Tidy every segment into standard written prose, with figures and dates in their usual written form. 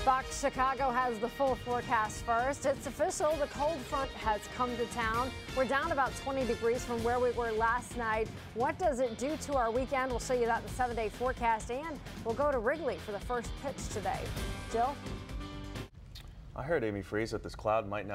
Fox Chicago has the full forecast first. It's official, the cold front has come to town. We're down about 20 degrees from where we were last night. What does it do to our weekend? We'll show you that in the 7-day forecast, and we'll go to Wrigley for the first pitch today. Jill? I heard, Amy Freeze, that this cloud might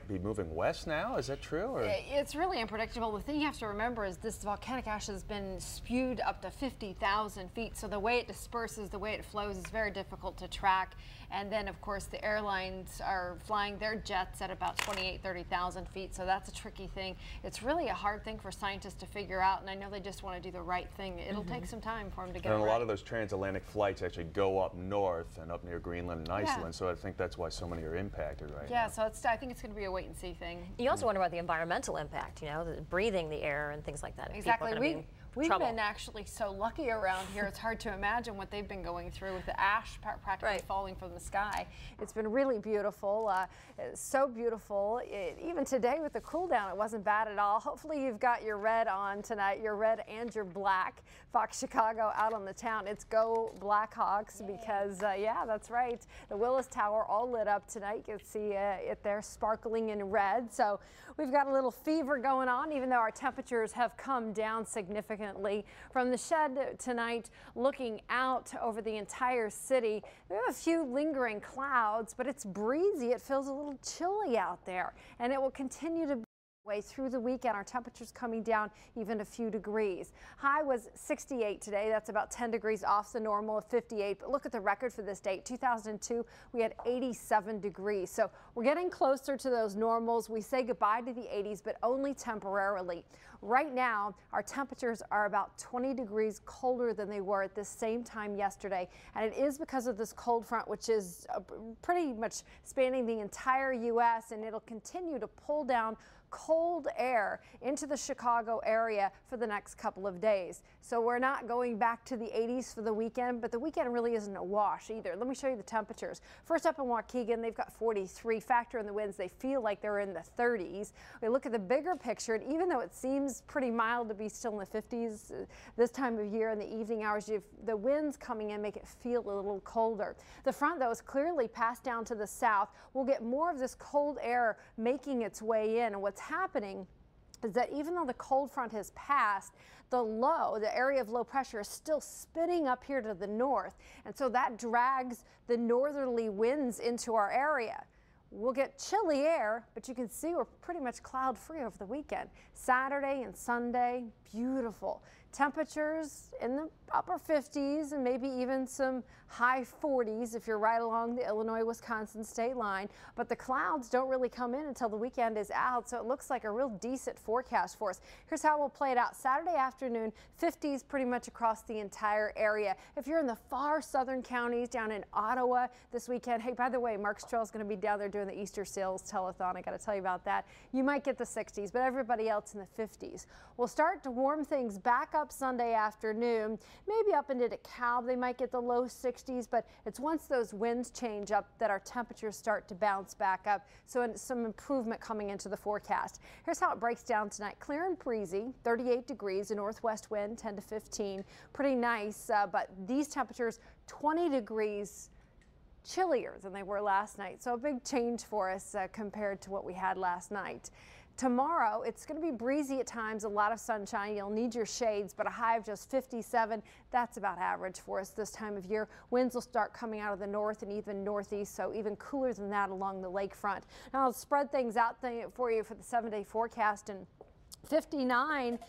be moving west now. Is that true? Or? It's really unpredictable. The thing you have to remember is this volcanic ash has been spewed up to 50,000 feet. So the way it disperses, the way it flows is very difficult to track. And then, of course, the airlines are flying their jets at about 30,000 feet. So that's a tricky thing. It's really a hard thing for scientists to figure out. And I know they just want to do the right thing. It'll take some time for them to get it right. And a lot of those transatlantic flights actually go up north and up near Greenland and Iceland. Yeah. So I think that's why so many are impacted right now. Yeah, so I think it's going to be a wait and see thing. You also wonder about the environmental impact, you know, breathing the air and things like that. Exactly. We've been actually so lucky around here. It's hard to imagine what they've been going through with the ash practically falling from the sky. It's been really beautiful, so beautiful. Even today with the cool down, it wasn't bad at all. Hopefully you've got your red on tonight, your red and your black. Fox Chicago out on the town. It's go Blackhawks because, yeah, that's right. The Willis Tower all lit up tonight. You can see it there sparkling in red. So we've got a little fever going on, even though our temperatures have come down significantly. From the shed tonight, looking out over the entire city, we have a few lingering clouds, but it's breezy. It feels a little chilly out there, and it will continue to be way through the weekend. Our temperatures coming down even a few degrees. High was 68 today. That's about 10 degrees off the normal of 58. But look at the record for this date. 2002, we had 87 degrees. So we're getting closer to those normals. We say goodbye to the 80s, but only temporarily. Right now, our temperatures are about 20 degrees colder than they were at this same time yesterday. And it is because of this cold front, which is pretty much spanning the entire U.S. and it'll continue to pull down cold air into the Chicago area for the next couple of days. So we're not going back to the 80s for the weekend, but the weekend really isn't a wash either. Let me show you the temperatures. First up in Waukegan, they've got 43. Factor in the winds, they feel like they're in the 30s. We look at the bigger picture, and even though it seems pretty mild to be still in the 50s this time of year in the evening hours, the winds coming in make it feel a little colder. The front, though, is clearly passed down to the south. We'll get more of this cold air making its way in, and what's happening is that even though the cold front has passed, the area of low pressure is still spinning up here to the north, and so that drags the northerly winds into our area. We'll get chilly air, but you can see we're pretty much cloud free over the weekend. Saturday and Sunday, beautiful. Temperatures in the upper 50s and maybe even some high 40s if you're right along the Illinois-Wisconsin state line. But the clouds don't really come in until the weekend is out, so it looks like a real decent forecast for us. Here's how we'll play it out. Saturday afternoon, 50s pretty much across the entire area. If you're in the far southern counties down in Ottawa this weekend, hey, by the way, Mark Stroll is going to be down there doing the Easter sales telethon. I got to tell you about that. You might get the 60s, but everybody else in the 50s. We'll start to warm things back up Sunday afternoon, maybe up into DeKalb. They might get the low 60s, but it's once those winds change up that our temperatures start to bounce back up. So some improvement coming into the forecast. Here's how it breaks down tonight. Clear and breezy, 38 degrees, a northwest wind 10 to 15. Pretty nice, but these temperatures 20 degrees chillier than they were last night. So a big change for us compared to what we had last night. Tomorrow, it's going to be breezy at times, a lot of sunshine. You'll need your shades, but a high of just 57. That's about average for us this time of year. Winds will start coming out of the north and even northeast, so even cooler than that along the lakefront. Now, I'll spread things out for you for the 7-day forecast, and 59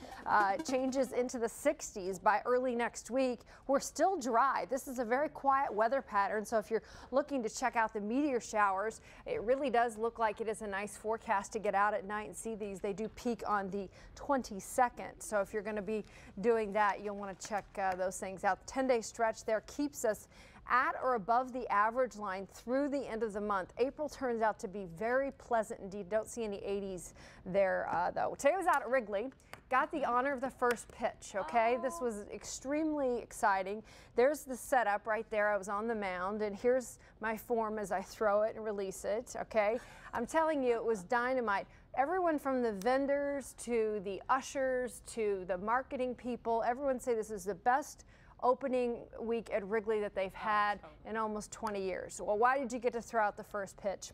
changes into the 60s by early next week. We're still dry. This is a very quiet weather pattern, so if you're looking to check out the meteor showers, it really does look like it is a nice forecast to get out at night and see these. They do peak on the 22nd, so if you're going to be doing that, you'll want to check those things out. The 10-day stretch there keeps us at or above the average line through the end of the month. April turns out to be very pleasant indeed. Don't see any 80s there though. Today I was out at Wrigley. Got the honor of the first pitch, okay? This was extremely exciting. There's the setup right there. I was on the mound, and here's my form as I throw it and release it, okay? I'm telling you, it was dynamite. Everyone from the vendors to the ushers to the marketing people, everyone say this is the best opening week at Wrigley that they've had in almost 20 years. Well, why did you get to throw out the first pitch?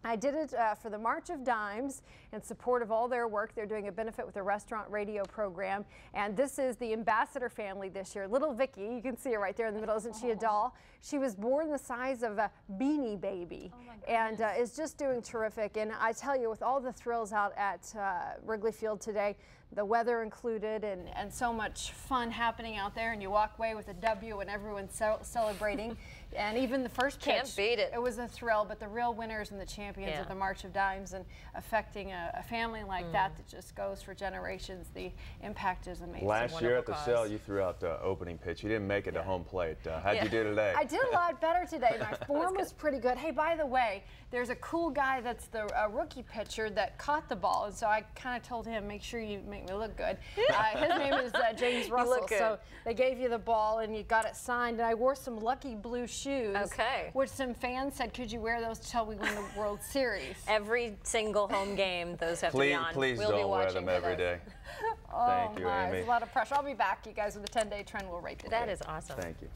I did it for the March of Dimes in support of all their work. They're doing a benefit with a restaurant radio program. And this is the ambassador family this year. Little Vicky, you can see her right there in the middle. Isn't she a doll? She was born the size of a Beanie Baby and is just doing terrific. And I tell you, with all the thrills out at Wrigley Field today, the weather included, and so much fun happening out there, and you walk away with a W and everyone's celebrating. And even the first pitch, can't beat it. It was a thrill, but the real winners and the champions of the March of Dimes, and affecting a family like that just goes for generations, the impact is amazing. Last year at the sale, you threw out the opening pitch. You didn't make it to home plate. How'd you do today? I did a lot better today. My form was pretty good. Hey, by the way, there's a cool guy that's the rookie pitcher that caught the ball, and so I kind of told him, make sure you make me look good. His name is James Russell. So they gave you the ball and you got it signed, and I wore some lucky blue shoes. Okay. Which some fans said, could you wear those till we win the World Series? Every single home game, those have to be on. Please don't wear them every day. Thank you, Amy. It's a lot of pressure. I'll be back, you guys, with the 10-day trend. We'll rate the day. That is awesome. Thank you.